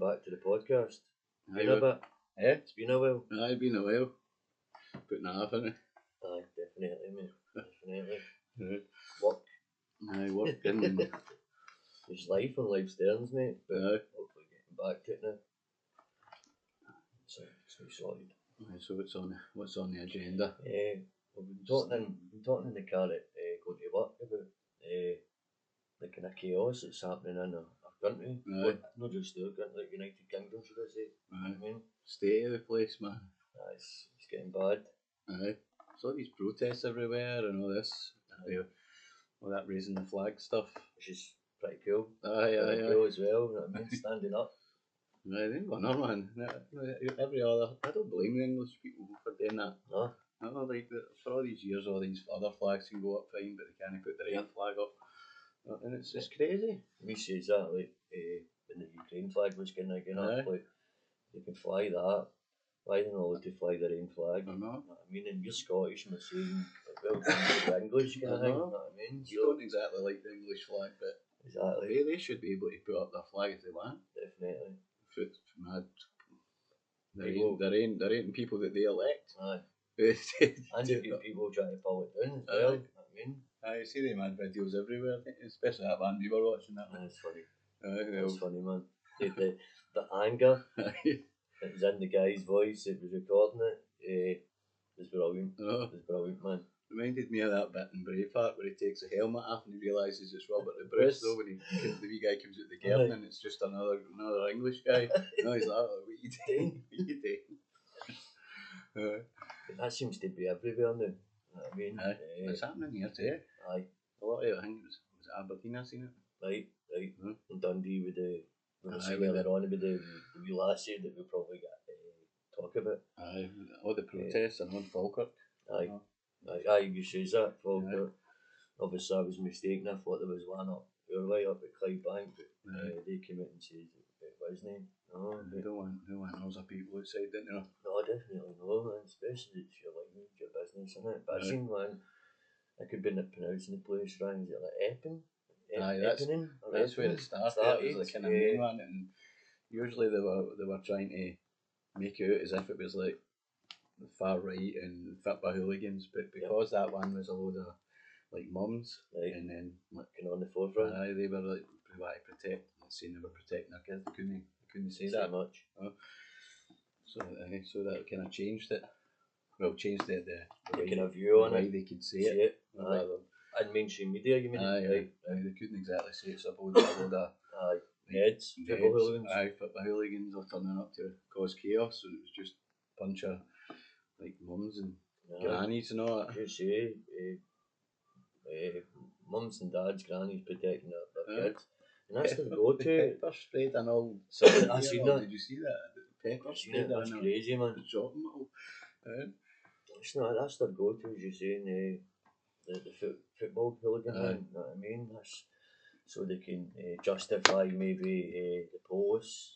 back to the podcast. Aye, Been a bit. It's been a while. Aye, been a while. Putting a half in it. Aye, definitely, mate. Definitely. Right. Work Aye, working. is life on life's terms, mate. But Aye. hopefully getting back to it now. So it's really sorted. Aye, so what's on the agenda? We've been talking in the car at going to work about the kind of chaos that's happening in our country. Aye. Well, not just our country, like United Kingdom, should I say? Aye. I mean, State of the place, man. it's getting bad. Aye. So these protests everywhere and all this. Aye. All that raising the flag stuff. Which is pretty cool. Aye, Pretty aye, cool aye. as well, you know what I mean? Standing up. Aye, they ain't got no man. Every other, I don't blame the English people for doing that. No? No, like for all these years, all these other flags can go up fine, but they can't put their own flag up. And it's crazy. We says that, like, when the Ukraine flag was going up, Aye. like, they can fly that. Why are they not allowed to fly their own flag? I know. You know what I mean? And you're Scottish and they're saying, welcome to the English kind of thing, you know what I mean? You don't exactly like the English flag, but Exactly. they should be able to put up their flag if they want. Definitely. If it's mad. People- There ain't people that they elect. Aye. Aye, And you've got people trying to pull it down as well, you know what I mean? I see them mad videos everywhere, especially that one we were watching that. That's funny. Aye, That's funny, man. The anger aye. that was in the guy's voice that was recording it was brilliant. Oh, It was brilliant, man. reminded me of that bit in Braveheart where he takes the helmet off and he realises it's Robert the Bruce, though, when the wee guy comes out the garden and it's just another English guy. No, he's like, oh, what you doing? What you doing? But that seems to be everywhere now. You know what I mean? Aye. It's happening here too. Aye. A lot of it, I think was Aberdeen, I seen it. Right. Mhm. And Dundee with the we were Aye, saying with earlier on about the wee lassie that we probably got talk about. Aye, all the protests and on Falkirk. Aye. Oh. Aye, you says that, Falkirk. Obviously I was mistaken, I thought there was one up our way up at Clydebank, but they came out and said it wasn't. No, They don't want loads of people outside, don't they? no, definitely no, man, especially it's your language, your business, isn't it? But I Aye. seen one, I could be pronouncing the place wrong, is it like Epping? Aye, that's where it started. It was the kind of main one, and usually they were trying to make it out as if it was like the far right and fit by hooligans, but because that one was a load of like mums, Right. and then Kind of on the forefront. aye, they were like trying to protect, saying they were protecting their kids. They couldn't say So that. much. So that kind of changed it. Well, changed the way, kind of view the on way it. they could say See it. it. Rather, And mainstream media, you mean? aye, Right. aye, they couldn't exactly say it's a load of Aye. Heads. Football hooligans. Aye, football hooligans are turning up to cause chaos, so it was just a bunch of like mums and grannies and all that. As you say, mums and dads, grannies protecting their kids. And that's their go-to. Pepper sprayed and all. I seen that. Did you see that? Pepper I've seen sprayed it, that's and all. crazy, man. Shot them all. It's not, that's their go-to, as you say, the football hooligan, Aye. man, you know what I mean? That's so they can justify maybe the police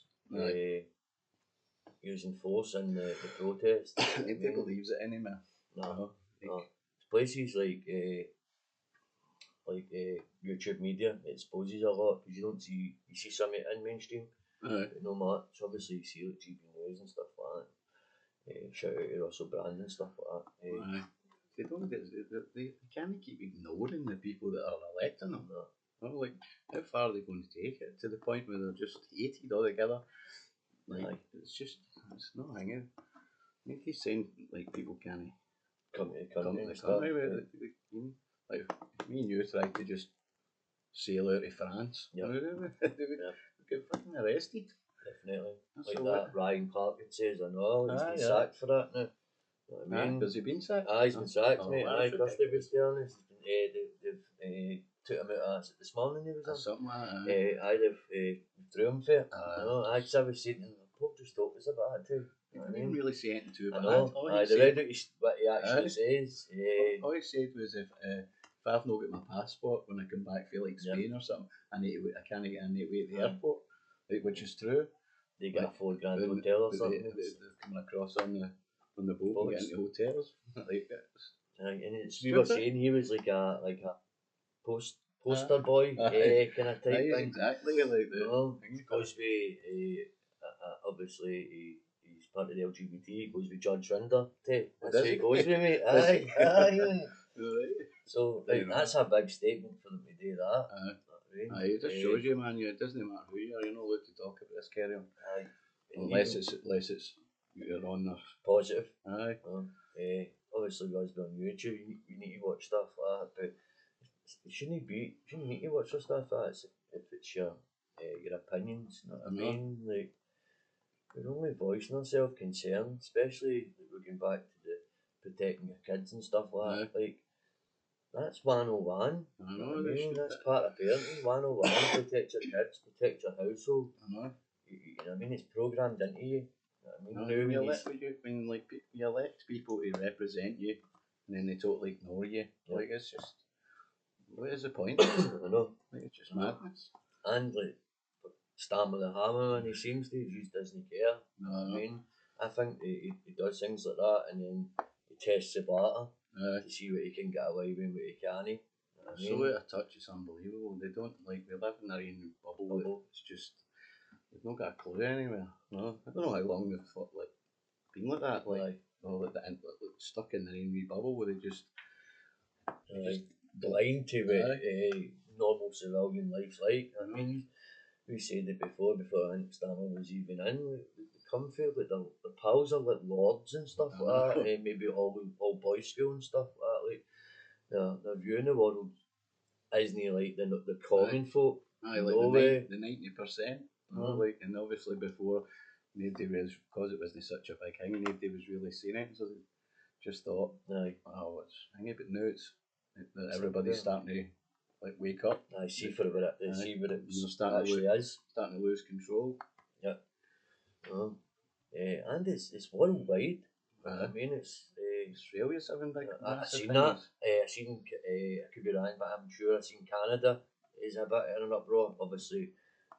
using force in the protest. Nobody believes it anymore. No. It's places like YouTube media, it exposes a lot because you see some of it in mainstream, Aye. but no much. Obviously, you see like GB News and stuff like that. Shout out to Russell Brand and stuff like that. Aye. They don't. They can't keep ignoring the people that are electing them. No. Like, how far are they going to take it to the point where they're just hated altogether? Like, it's not hanging. I think he's saying like people can't Come to the come country to the and stuff. country with it. Like, if me and you tried to just sail out of France, Yeah. they would get fucking arrested. Definitely. That's Like so that Ryan Clark it says, I know, he's been Aye, sacked for that now. You know what I mean? Has he been sacked? Aye, he's been sacked, Oh, mate. well, Aye, that's Kirsty was telling us. They've took him out this morning, he was Or on. something like that. Aye, they've threw him for it. Aye. I know, I was saying, Paul just talk us about it too. You know He what I didn't mean? really say anything too I bad. know. All Aye, he they said- read what he actually Aye. says. all he said was if I've not got my passport when I come back for like Spain or something, I can't get in at the airport, like, which is true. They get a $4 grand When hotel or they- something. They're coming across on the boat and Boats. getting to hotels. Like, Aye, and it's, we were Stupid. saying he was like a poster boy Aye. kind of type Aye, thing. exactly like the No, thing. because we obviously he's part of the LGBT. He goes with Judge Rinder. That's Does who he he? goes with, mate. Does Aye, he? aye. Right. So Fair like, enough. that's a big statement for them to do that. Aye, it just shows you, man. It doesn't matter who you are. You're not allowed to talk about this, carry on. Aye. Unless it's you're on the positive. Aye. Obviously, guys, on YouTube, you need to watch stuff like that, but you shouldn't need to watch your stuff like that if it's your opinions. You know what I mean? Like, we're only voicing ourselves concern, especially like, we're going back to the protecting your kids and stuff like that. Like, that's 101. I know, that's part of parenting. 101, protect your kids, protect your household. I know. You know what I mean? It's programmed into you. You know what I mean? You elect people to represent you, and then they totally ignore you. Yeah. Like, it's just, what is the point? I know. Like, it's just madness. And like, Stam with the Hammer, and he seems to, he just doesn't care. I mean, I think he does things like that, and then he tests the water to see what he can get away with and what he can't. So out of touch, it's unbelievable. They don't, like, they live in their own bubble. It's just, they've not got a clue anywhere. No, I don't know how long they've thought, like, been like that. Like, stuck in their own wee bubble where they just blind to what normal civilian life's like. I mean, we said it before I think Stammer was even in. They come for like their pals are like lords and stuff like that, and maybe all boys school and stuff like that. Like, their view in the world isn't like the common folk. Aye, like the 90%. Like, and obviously before, nobody was, because it wasn't such a big thing, nobody was really seeing it, so they just thought, oh, it's hanging, but now it's everybody's starting to like wake up. I see for what it is, see what it actually is. Starting to lose control. Yeah. And it's worldwide. I mean, it's Australia's having big. I've seen that. I could be wrong, but I'm sure I've seen Canada is a bit in an uproar. Obviously,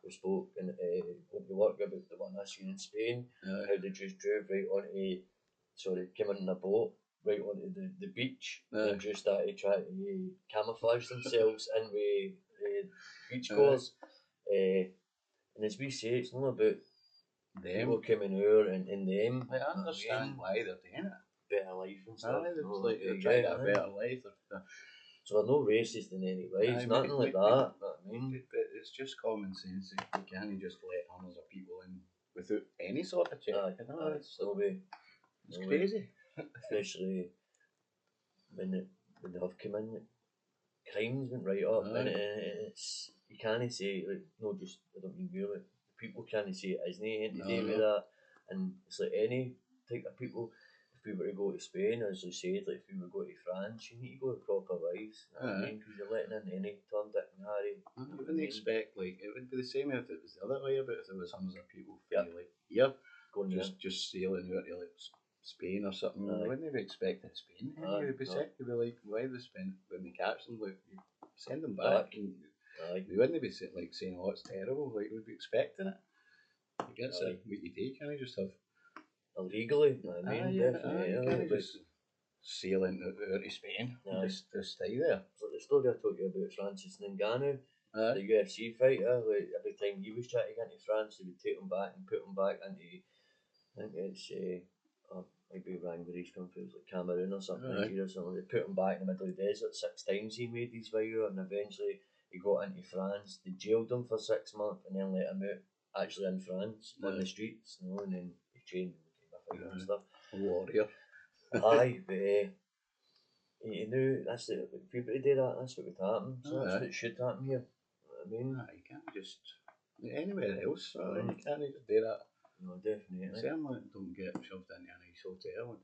we spoke in the work about the one I seen in Spain, how they just drove right onto, came in a boat right onto the beach and just started trying to camouflage themselves in with beachgoers. And as we say, it's not about people coming out and them. I understand why they're doing it. Better life and stuff. They're trying to get a better life. So they're no racist in any way. It's nothing like that. I mean, but it's just common sense. You can't just let hundreds of people in without any sort of check. It's crazy. Especially when they have come in, crimes went right up, and it's you can't say like no, just I don't mean you, like people can't say it isn't anything to do with that, and it's like any type of people. If we were to go to Spain, as I said, like if we were to go to France, you need to go with proper wives. You know what I mean? Because you're letting in any Tom, Dick and Harry. You wouldn't expect, like, it would be the same if it was the other way, but if there was hundreds of people like here, just sailing out to like Spain or something, they wouldn't be expecting Spain. They'd be sick. They'd be like, why they spend when they catch them? Like, you send them back. And we wouldn't be like saying, oh, it's terrible. Like, we'd be expecting it. Like, that's what you do. Can't you just have illegally? I mean, definitely. You can't just sail into Spain and just stay there. Like the story I told you about Francis Ngannou, the UFC fighter. Like every time he was trying to get into France, they would take him back and put him back into. I think it's might be wrong where he's come from. It was like Cameroon or something, Nigeria or something. They put him back in the middle of the desert 6 times. He made his way out, and eventually he got into France. They jailed him for 6 months and then let him out. Actually in France on the streets, you know, and then he trained. And stuff. A warrior. Aye, but you know, that's the if people do that, that's what would happen. So that's what should happen here. You know what I mean? You can't just anywhere else. You can't just do that. No, definitely. Certainly don't get shoved into a nice hotel and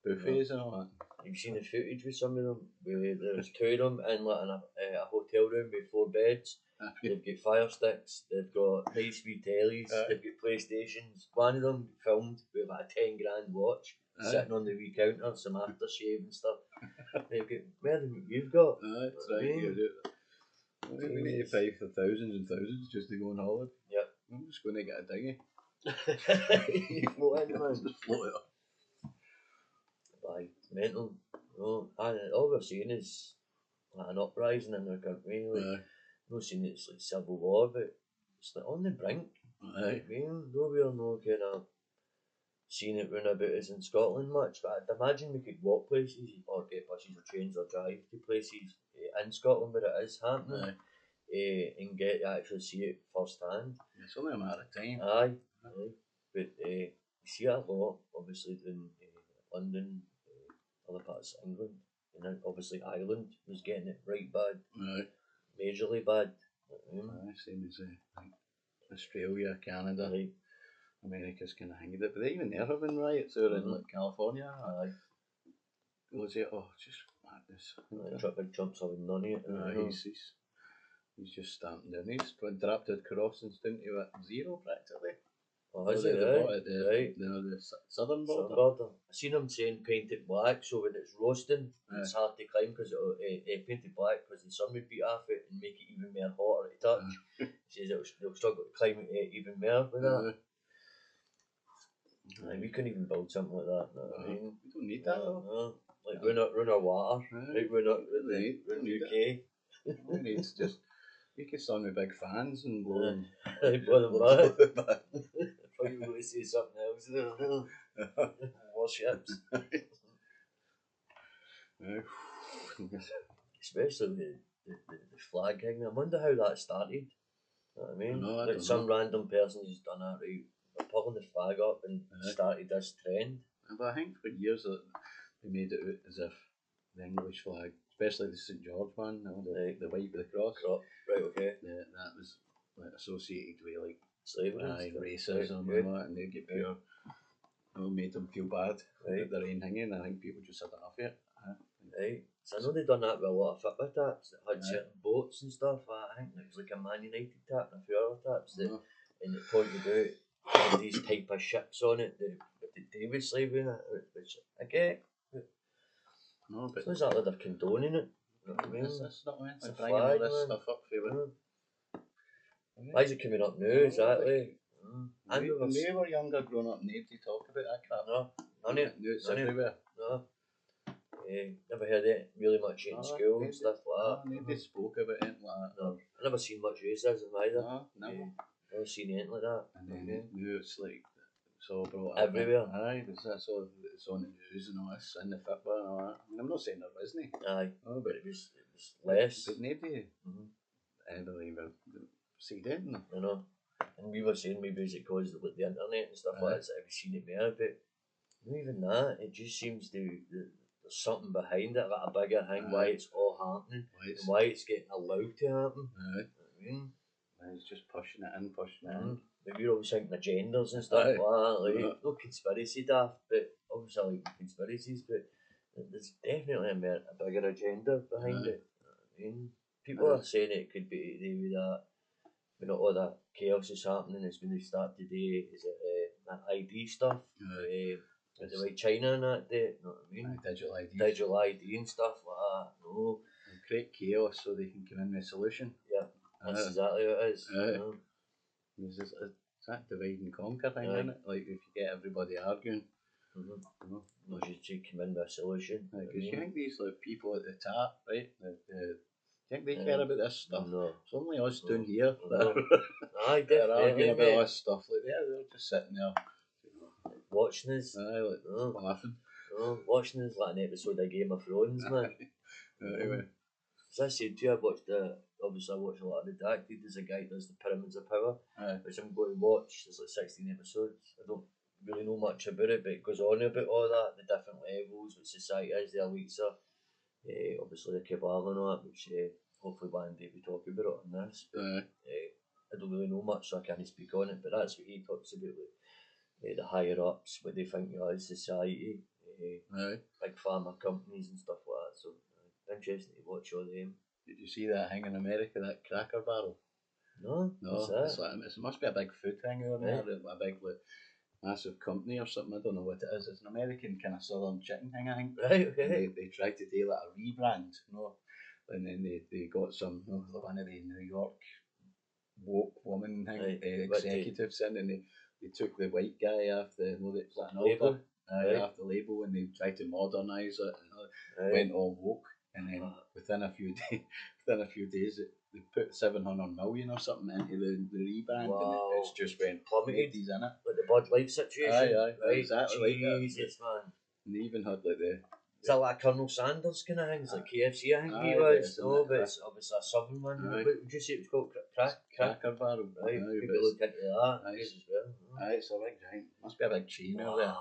buffets and all that. You've seen the footage with some of them where there's 2 of them in like a hotel room with 4 beds. They've got fire sticks, they've got nice wee tellies, they've got PlayStations. One of them filmed with about a 10 grand watch sitting on the wee counter, some aftershave and stuff. They've got more than you've got. That's right, we need to pay for thousands and thousands just to go on holiday. Yep. I'm just going to get a dinghy. You float in, man. Just float it up. Aye, mental. No, and all we're seeing is like an uprising in our country. Like, not saying it's like civil war, but it's like on the brink. Aye. I mean, no, we're no kind of seeing it round about us in Scotland much, but I'd imagine we could walk places or get buses or trains or drive to places in Scotland where it is happening and get to actually see it first hand. It's only a matter of time. Aye. But we see it a lot, obviously, in London, other parts of England, and then obviously Ireland was getting it right bad, majorly bad. Same as Australia, Canada. Right. America's kind of hanging it, but even there have been riots over in like California. Aye. Was it? Oh, just madness. Big Trump's having none of it. He's just stamping down. He's interrupted crossings down to zero practically. Oh, is it? Right. The southern border. I seen him saying paint it black so when it's roasting, it's hard to climb because it'll paint it black because the sun would beat off it and make it even more hotter to touch. He says they'll struggle to climb it even more with that. We couldn't even build something like that. I mean, we don't need that though. Like run our water, right? Run the UK. We need to just make us on with big fans and blow them. Blow them back. I thought you were going to say something else. Warships. Especially the flag thing. I wonder how that started. You know what I mean? Like some random person who's done that, right? They're pulling the flag up and started this trend. But I think for years they made it out as if the English flag, especially the St George one, the white with the cross. Right, okay. That was like associated with like slavery, racism and all that, and they get pure. Made them feel bad that they're in hanging. I think people just had enough of it. Right. So I know they've done that with a lot of football taps that had certain boats and stuff. I think it was like a Man United tap and a few other taps that, and it pointed out these type of ships on it that they were slavery in it, which I get. No, but it's not exactly they're condoning it. You know what I mean? It's not meant to bring all this stuff up for you. Why is it coming up now? Exactly. When we were younger, growing up, nobody talked about that crap. No, none of it. It's everywhere. No. Never heard it really much in school and stuff like that. Nobody spoke about it like that. No. I never seen much racism either. No, never. Never seen anything like that. And then now it's like it's all brought up everywhere. Aye, that's all. It's on the news and all this, and the football and all that. I mean, I'm not saying there wasn't. Aye. Oh, but it was less. But nobody ever even said it. I know. And we were saying maybe it's because of the internet and stuff like that, have you seen it more? But not even that. It just seems there's something behind it, like a bigger thing, why it's all happening, and why it's getting allowed to happen. I mean, it's just pushing it in. Like we're always thinking agendas and stuff like that, like no conspiracy daft, but obviously I like conspiracies, but there's definitely a bigger agenda behind it. I mean, people are saying it could be to do with that. When all that chaos is happening, is when they start today, is it that ID stuff, with the way China and that day, you know what I mean? Digital ID and stuff like that, no. And create chaos so they can come in with a solution. Yeah, that's exactly what it is. It's that divide and conquer thing, isn't it? Like if you get everybody arguing, no, you come in with a solution. Because you think these like people at the top, right? Do you think they care about this stuff? No. It's only us down here Aye, that are arguing about all this stuff. Like they're just sitting there watching us. Aye, like laughing. Watching us like an episode of Game of Thrones, man. Anyway. As I said to you, obviously I watch a lot of Redacted. There's a guy that does the Pyramids of Power, which I'm going to watch. There's like 16 episodes. I don't really know much about it, but it goes on about all that, the different levels, what society is, the elites are. Obviously the cabal and all that, which hopefully one day we talk about it on this. I don't really know much, so I can't speak on it, but that's what he talks about, like, the higher ups, what they think is society, big pharma companies and stuff like that. So interesting to watch all them. Did you see that thing in America, that Cracker Barrel? No. What's that? It's like, it must be a big food thing over there, a big massive company or something. I don't know what it is. It's an American kind of southern chicken thing, I think. Right, okay. And they tried to do like a rebrand, and then they got some one of the New York woke woman thing, executives in, and they took the white guy off the label. Off the label, and they tried to modernise it and went all woke, and then within a few days they put 700 million or something into the rebrand, and it's just went plummeted. He's in it. Like the Bud Light situation. Aye, right? exactly. Jesus, man. And they even had like the. Is that like Colonel Sanders kind of thing? It's like KFC, I think he was. No, but it's obviously a southern one. What would you say it was called? Cracker Barrel. Right, people look into that. Aye, as well. Aye, it's a big giant. Must be a big chain out there.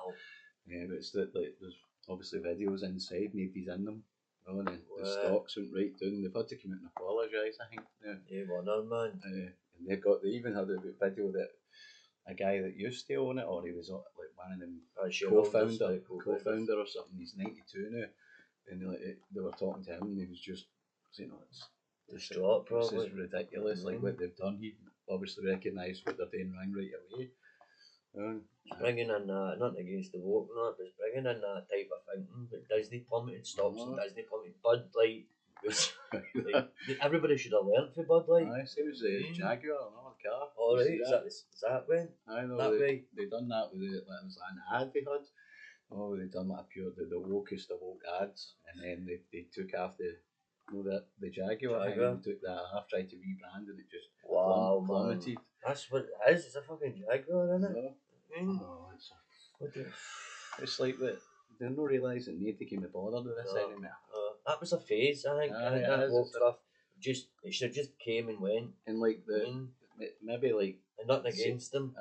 Yeah, but it's that like there's obviously videos inside, nobody's in them. Oh, and the stocks went right down. They've had to come out and apologise, I think. Yeah, well, man. And they even had a video that a guy that used to own it, or he was like one of them co-founder or something. He's 92 now, and they were talking to him, and he was just, it's distraught. Probably this is ridiculous. Like what they've done, he obviously recognised what they're doing wrong right away. Bringing in nothing against the woke, but it's bringing in that type of thinking. Like Disney plummeted stocks and Disney plummeted Bud Light. Everybody should have learnt from Bud Light. Aye, same as the Jaguar, the car. Oh, right, is that when? I know that way. They done that with it was like an ad they had. Oh, they done like the wokest of woke ads, and then they took off the Jaguar thing and took that off, tried to rebrand, and it just plummeted. That's what it is. It's a fucking Jaguar, isn't it? It's like that. They're not realising nobody can be bothered with this anymore. That was a phase, I think. I think that woke stuff it should have just came and went. And like maybe like and nothing against them.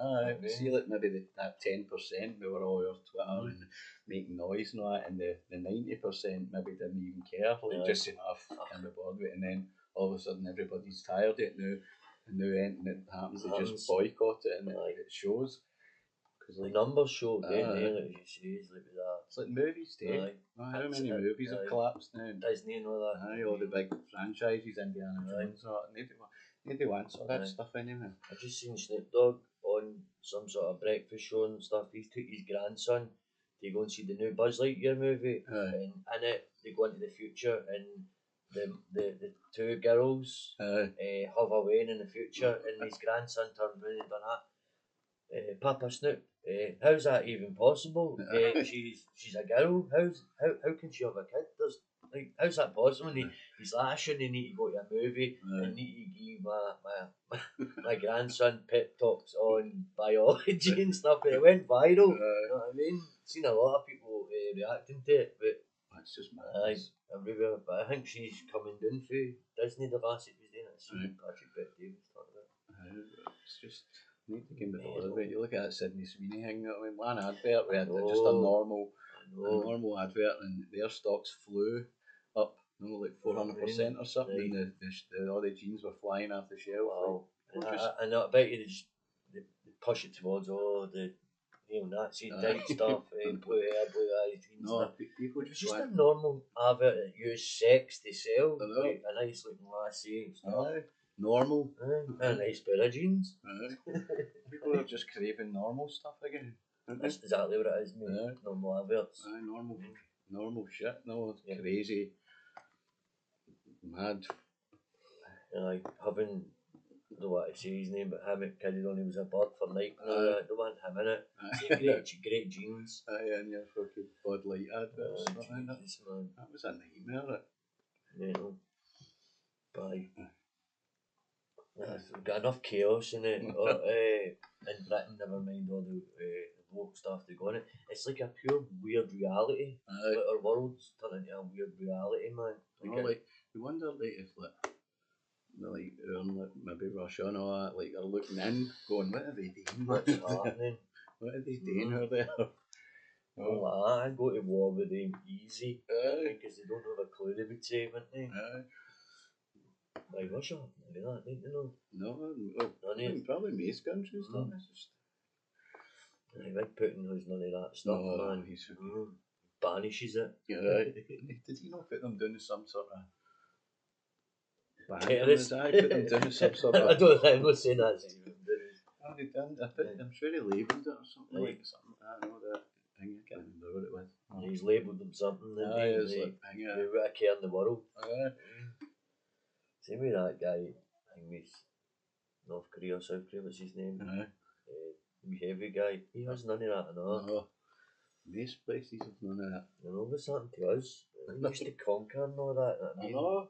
See like maybe that 10% we were all over Twitter and making noise and all that, and the 90% maybe didn't even care. Like just enough can't be bothered with it, and then all of a sudden everybody's tired of it now, and now anything that happens they just boycott it, and it shows. Because the numbers show, like you say, it's like that. It's like movies too. How many movies have collapsed now? Disney and all that. All the big franchises, Indiana Jones, nobody wants all that stuff anymore. I just seen Snoop Dogg on some sort of breakfast show and stuff. He took his grandson to go and see the new Buzz Lightyear movie, and in it they go into the future, and the two girls have a wedding in the future, and his grandson turned around and done that. Papa Snoop, how's that even possible? She's a girl. How can she have a kid? How's that possible? And he's like, I shouldn't need to go to a movie. I need to give my grandson pep talks on biology and stuff. And it went viral. You know what I mean? Seen a lot of people reacting to it, but that's just mad. Everywhere. But I think she's coming down through Disney. The last it was doing it. See Patrick Davis talking about it. It's just. Need to get bothered with. You look at that Sydney Sweeney thing. I mean, one advert we had just a normal advert, and their stocks flew up, like 400% or something. And all the jeans were flying off the shelf. Wow! And I bet you they push it towards the Nazi type stuff, blue hair, blue eyes, jeans. No, people just a normal advert that used sex to sell, like a nice looking lassie and stuff. Normal. And a nice pair of jeans. People are just craving normal stuff again. That's exactly what it is, mate. Normal adverts. Normal shit. No, crazy, mad. Having, I don't want to say his name, but him carried on, he was a bird for Nike. I don't want him in it. Great jeans. And your fucking Bud Light adverts. Man. That was a nightmare. Bye. We've got enough chaos in it. In Britain, never mind all the woke stuff they go on it. It's like a pure weird reality. Like our world's turned into a weird reality, man. You wonder if maybe Russia and all that, are looking in, going, what are they doing? What's happening? What are they doing out there? I'd go to war with them easy. Because they don't have a clue they would say, wouldn't they? Like Russia, maybe that, don't you know? No, probably most countries don't. Big Putin has none of that stuff, man. He's banishes it. Did he not put them down to some sort of terrorist? Put them down to some sort of. I don't think I'm not saying that. They done. I'm sure he labelled it or something like something. I know that thing. I can't remember what it was. He's labelled them something. They would have care in the world. Same with that guy, I think he's North Korea or South Korea, what's his name? Heavy guy. He has none of that and all. Most places have none of that. You know what's happened to us? We used to conquer and all that. I know.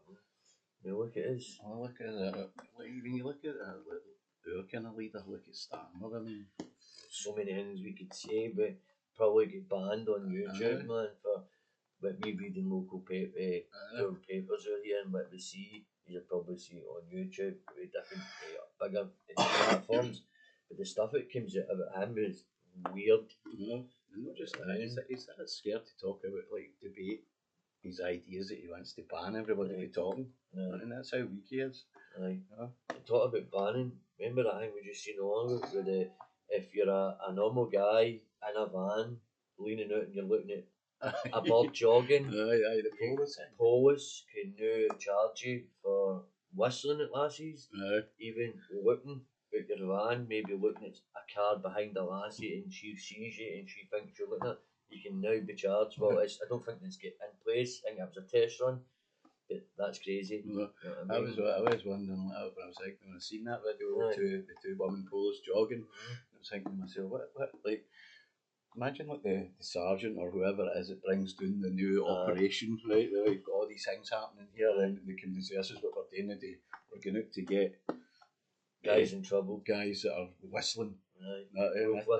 You look at us. Well, look at it. When you look at our kind of leader, look at Stanley. I mean, so many things we could say, but probably get banned on YouTube, man, for what we read in local our papers out here and what we see. You'll probably see it on YouTube with different bigger platforms. But the stuff that comes out about him is weird. No, and not just that. He's that scared to talk about, like, debate his ideas that he wants to ban everybody from talking. And that's how weak he is. Talk about banning. Remember that thing we just seen along with the if you're a normal guy in a van leaning out and you're looking at a bird jogging, the police can now charge you for whistling at lassies, even looking at your van, maybe looking at a car behind a lassie and she sees you and she thinks you're looking at, you can now be charged. Well, I don't think it's get in place. I think it was a test run. But that's crazy. No, you know I was wondering when I was like, when I seen that video, the two women police jogging, I was thinking to myself, what like, imagine like the sergeant or whoever it is that brings down the new operation, right? We've got all these things happening here, and they come to say, this is what we're doing today. We're going out to get guys in trouble, guys that are whistling.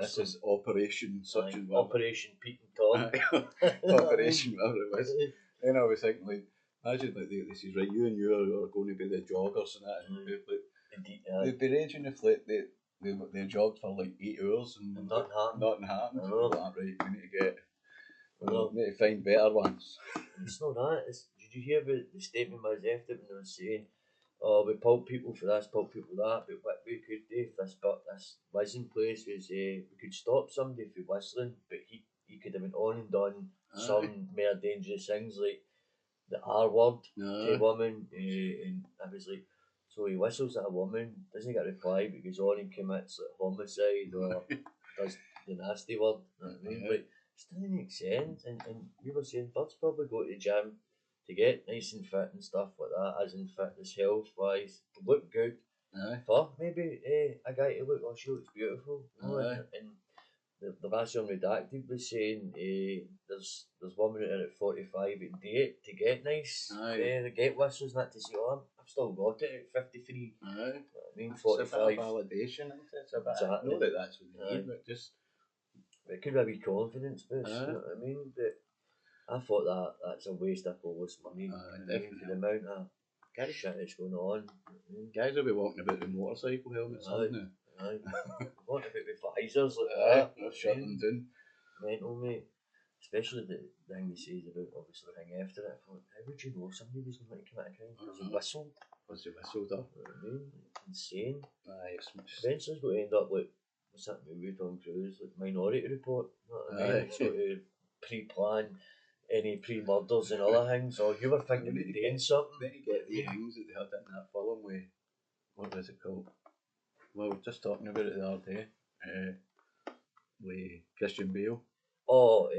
This is Operation such and Operation Pete and Tom. Operation whatever it was. And I was thinking, like, imagine like this is right, you and you are going to be the joggers and that, and they'd be raging if like they jogged for like 8 hours and nothing happened. Right, we need to find better ones. It's not that. Did you hear the statement by Zefton when they were saying, "Oh, we pulled people for this, pulled people for that, but what we could do if this whistling place was we could stop somebody from whistling, but he could have went on and done some more dangerous things like the R word to a woman, and I was like, so he whistles at a woman, doesn't get a reply, but goes on and commits like homicide or does the nasty word. You know what I mean? Like, it doesn't make sense. And we were saying birds probably go to the gym to get nice and fit and stuff like that, as in fitness, health wise, to look good. For maybe a guy to look, oh, she looks beautiful. And the last one redacted was saying there's women out there at 45 and date to get nice, they get whistles and that to say, oh, I've still got it at 53. I mean, 45. It's a bit of validation, isn't it? It's a bit, exactly. I know that's what you need, but just... It could be a wee confidence boost, you know what I mean? But I thought that's a waste of police money. Definitely. For the amount of shit that's going on. Guys will be walking about with motorcycle helmets on now. Walking about with visors like that. Shut them down. Mental, mate. Especially the thing he says about obviously the thing after it. I thought, how would you know somebody was going to commit a crime? Because he whistled. Was he whistled up? You know what I mean? Insane. Eventually it's going to end up like, what's that movie Tom Cruise? Like Minority Report. You know what I mean? Sort of pre-plan any pre-murders and other things. Or you were thinking of doing something. Then you get the things that they had in that film with, what was it called? Well, we were just talking about it the other day. With Christian Bale. Oh,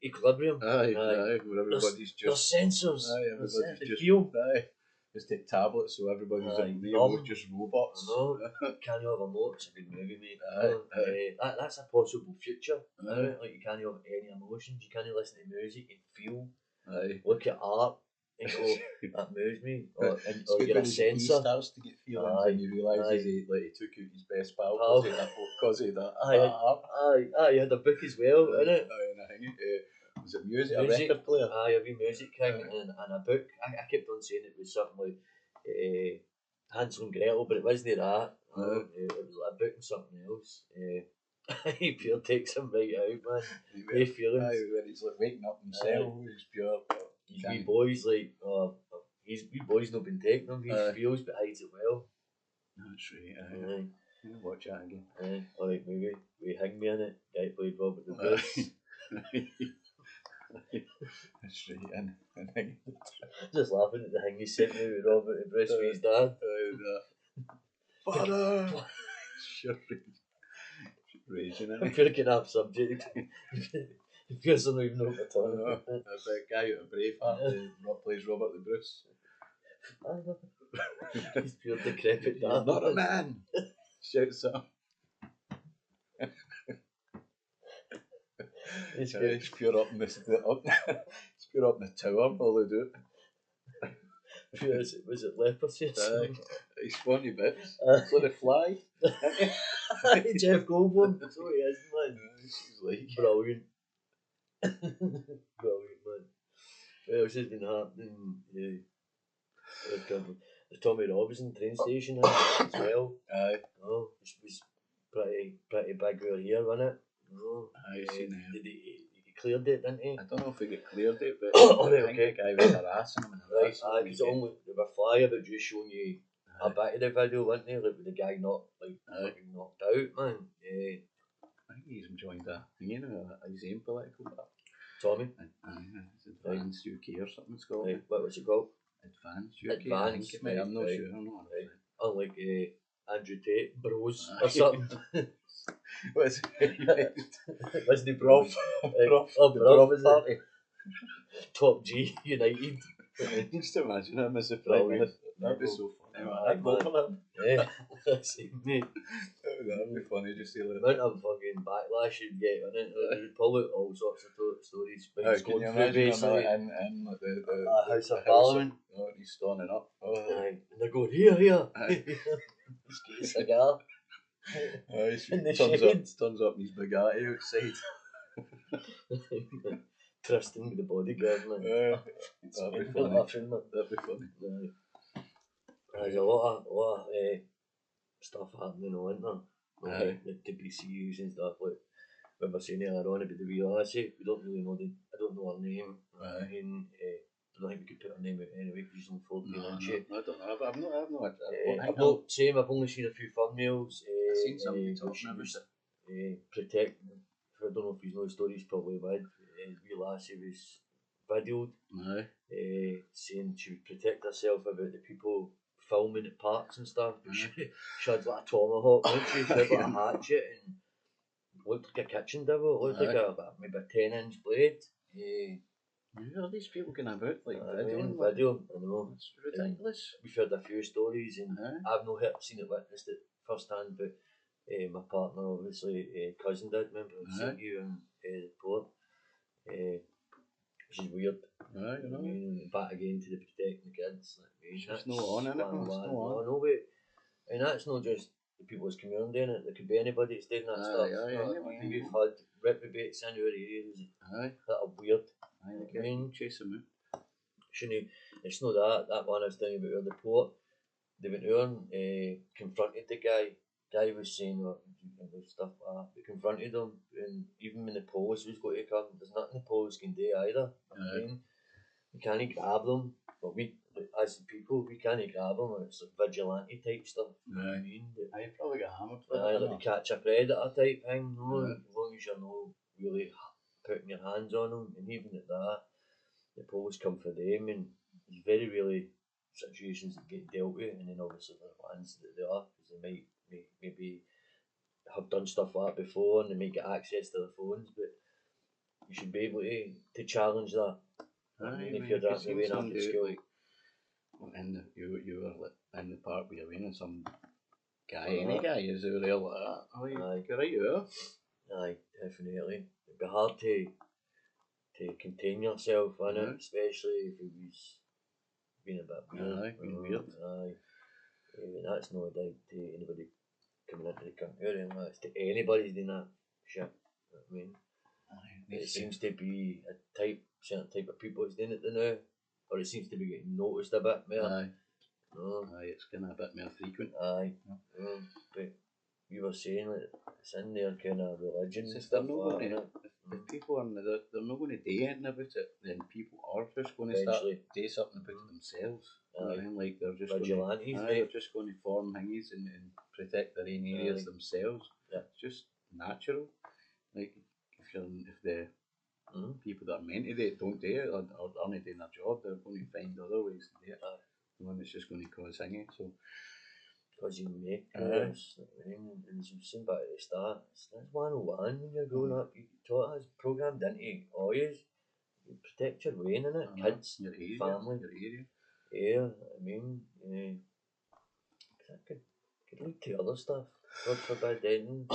Equilibrium. Where everybody's just... There's sensors. Everybody's just... Just take tablets so everybody's just robots. No, can't you have a motor? It's a good movie, mate. That's a possible future. Like you can't have any emotions, you can't listen to music and feel. Look at art and go, that moves me. Or you're a sensor. He starts to get feelings and he realises he took out his best pal because of that art. You had a book as well, innit? Was it music? A record player? A wee music king and a book. I kept on saying it was something like Hansel and Gretel, but it wasn't that. It was like a book and something else. He pure takes him right out, man. They feelings. When he's like waking up himself, he's pure. His wee boys his wee boys not been taking him. He feels but hides it well. That's right. Watch that again. Alright, movie. We hang me in it. Guy played Robert the Bruce. That's right, and just laughing at the thing he sent me with Robert the Bruce with his dad. Father! Sure, raging, isn't I'm picking up subject. He feels I don't even know what to talk about. That's that guy out of Braveheart that plays Robert the Bruce. He's pure decrepit dad. Not a man! Shouts up. It's pure up in the it's pure up in the tower while they do it. Was it leprosy or something? He's funny bits. For the fly. Jeff Goldblum. So he is, man. He's like brilliant. Brilliant, man. What else has been happening? The Tommy Robinson train station as well. Aye. Oh, it was pretty big over here, wasn't it? Oh, Aye, seen him. He cleared it, didn't he? I don't know if he got cleared it, but Oh, I think the guy was harassing him. Right, because only they were flyer, but just showing you a bit of the video, weren't they? Like with the guy fucking knocked out, man. I think he's joined his own political party. Tommy? It's Advanced UK or something it's called. Right. What was it called? Advanced UK, I think it might. I'm not sure. I'm not right. Unlike Andrew Tate, Bros Aye. or something. What's it? What's the Brov? Brov is it? Top G United. Just imagine him as a prime minister. That'd be so funny. I'd vote for him. Yeah, mate. That'd be funny just to the amount of fucking backlash you'd get on it. You'd pull out all sorts of stories. Can you imagine him in the House of Parliament? Oh, he's standing up. And they're going, here. He's getting a cigar. In the shade. Turns up in his Bugatti outside. Tristan with the bodyguard, man. That'd be funny. That'd be funny. There's a lot of stuff happening on there. The PCUs and stuff. Like we were saying earlier on about the wee lassie. We don't really know I don't know her name. I don't think we could put her name out anyway because she's only 14, isn't she? I don't know. I've only seen a few thumbnails. I've seen somebody talking about it. Protect. I don't know if you know the story. He's probably would. Wee lassie was videoed. Saying she would protect herself about the people filming at parks and stuff. She had like a tomahawk, didn't she? She had like a hatchet and looked like a kitchen devil. It looked like maybe a 10-inch blade. Are these people going about like video? I know. It's ridiculous. We've heard a few stories and I've not seen it, witnessed it first hand, but my partner, obviously, cousin did. Remember I sent you in the report. Which is weird. I mean, back again to the protecting the kids. It's not on, innit? No, wait. And that's not just the people's community doing it. There could be anybody that's doing that stuff. You've had reprobates in your areas that are weird. Chase them out. It's not that one I was telling you about the report. They went on, confronted the guy. Guy was saying stuff like that. They confronted him, and even when the police was going to come, there's nothing the police can do either. I mean, we can't grab them, but we, as people, we can't grab them. It's like vigilante type stuff. I mean, I probably got hammered. Like the catch a predator type thing. As long as you're not really putting your hands on them, and even at that, the police come for them, and there's very really situations that get dealt with, and then obviously the ones that they are, because they might maybe have done stuff like that before and they might get access to their phones, but you should be able to challenge that. If you're that way after school. And you were like in the park where you're in, and some guy, any guy is over there like that. You're right there. Aye, definitely. It'd be hard to contain yourself in it, especially if it was being a bit weird. That's not a dig to anybody coming into the country or anything like that. It's to anybody doing that shit. I mean, it seems to be a certain type of people that's doing it now, or it seems to be getting noticed a bit more. It's kind of a bit more frequent. But you were saying that it's in their kind of religion and stuff stuff like that. If people are they're not going to do anything about it, then people are just going to start do something about it themselves. Like they're just vigilantes. They're just going to form thingies and protect their own areas themselves. It's just natural. Like if the people that are meant to do it don't do it or aren't doing their job, they're going to find other ways to do it. The one that's just going to cause thingy. So. Because you make and as you've seen back at the start, it's 101 when you're growing up. You taught us programmed into all you protect your way in it, kids, your area, family, your area. Yeah, I mean, that could lead to other stuff. God forbid, vans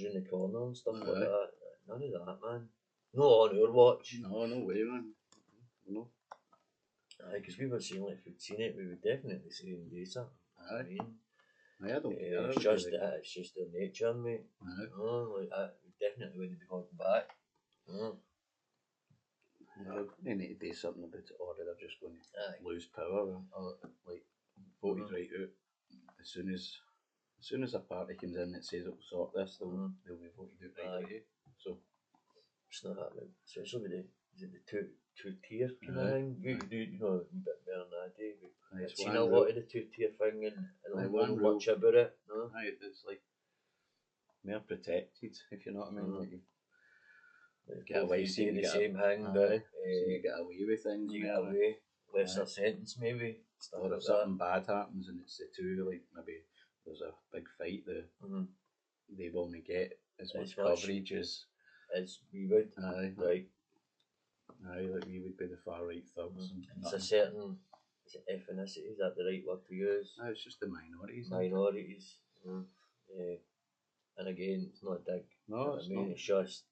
in the corner and stuff like that. None of that, man. No on our watch. No way, man. No. Because we were saying, like, if we'd seen it, we would definitely say and do something. I mean, I don't care. It's just their nature, mate. Like that, we definitely wouldn't be holding back. They need to do something about it, or they're just going to lose power, or like voted right out. As soon as a party comes in that says it'll sort this, they'll be voted out right away. So it's not happening. Especially with the two-tier kind of thing. You do, you know, a bit better than I do. I've seen a lot of the two-tier thing and I don't know much about it. No? It's like more protected, if you know what I mean. Like you get away with the same thing, but so you get away with things. You get away, lesser sentence maybe. Or if something bad happens and it's the two, like maybe there's a big fight, they won't get as much coverage as we would. Like we would be the far right thugs. It's a certain ethnicity, is that the right word to use? No, it's just the minorities. Minorities. And again, it's not a dig. No, it's not. It's just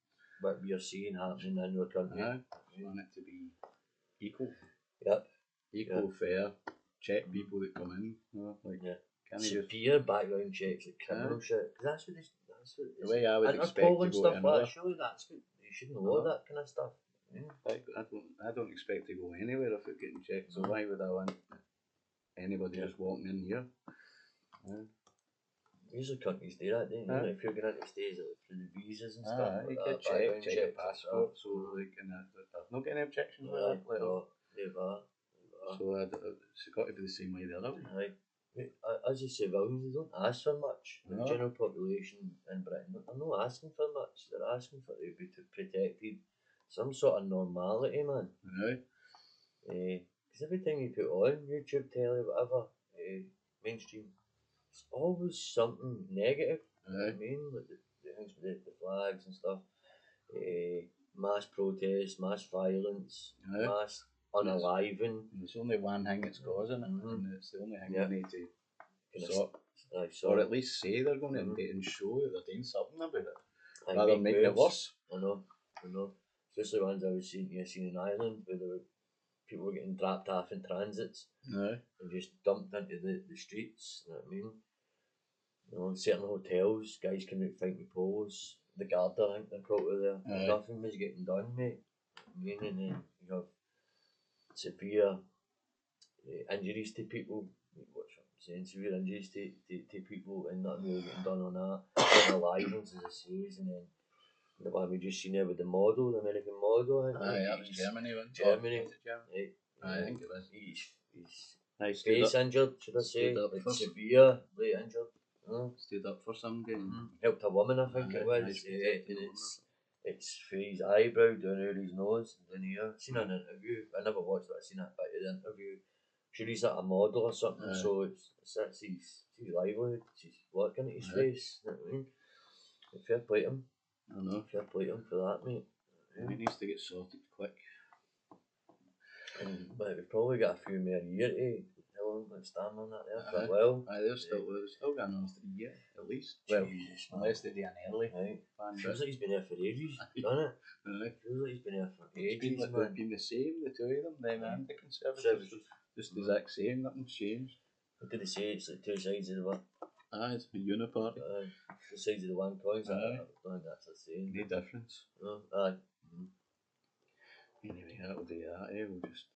what we are seeing happening in our country. I want it to be equal. Yep. Equal, fair. Check people that come in. Severe background checks, like criminal shit. Because that's what the way I would expect to go stuff like that. Surely that's what you should know that kind of stuff. I don't expect to go anywhere without getting checked. So why would I want anybody just walking in here? Usually countries do that, don't you? If you're going into states through the visas and stuff, you get checked, check your passport. So like, there's not getting objections with that. No, never. So it's got to be the same way the other way. As a civilians, they don't ask for much. The general population in Britain, they're not asking for much. They're asking for to be protected, some sort of normality, man. Because every time you put on YouTube, telly, whatever, mainstream, it's always something negative. You know what I mean, like the things with the flags and stuff, mass protests, mass violence, mass unaliving. There's only one thing that's causing it, and it's the only thing they need to stop. Or at least say they're going to and show that they're doing something about it, rather than making it worse. I know. Especially ones I was seeing in Ireland, where people were getting dropped off in transits and just dumped into the streets. You know what I mean? You know, in certain hotels, guys coming out fighting with poles. The Garda, I think they're called there. Nothing was getting done, mate. I mean, and then you have severe injuries to people. What's I'm saying? Severe injuries to people, and nothing really getting done on that. And alive ones, as I say, and then the one we just seen there with the model, the American model. That was Germany, wasn't it? Germany. I think it was. He's face injured, should I say? Like severely injured. Stood up for somebody. Helped a woman, I think it was. And it's for his eyebrow down over his nose and down here. Seen an interview. I never watched it. I seen that bit of the interview. Sure, he's like a model or something, so it's his livelihood. It's his work into his face. You know what I mean? Fair play to him. I know. Fair play to him for that, mate. He needs to get sorted quick. And we've probably got a few more years to stand on that there for a while. They're still going on 3 years at least. Well, unless they do an early. Feels like he's been there for ages, doesn't it? Feels like he's been there for ages. They've been the same, the two of them and the Conservatives. Just the exact same, nothing's changed. What did they say? It's like two sides of the one. It's a uniparty. Two sides of the one coin. I don't think that's the same. No difference. No, Anyway, that'll do that. We'll just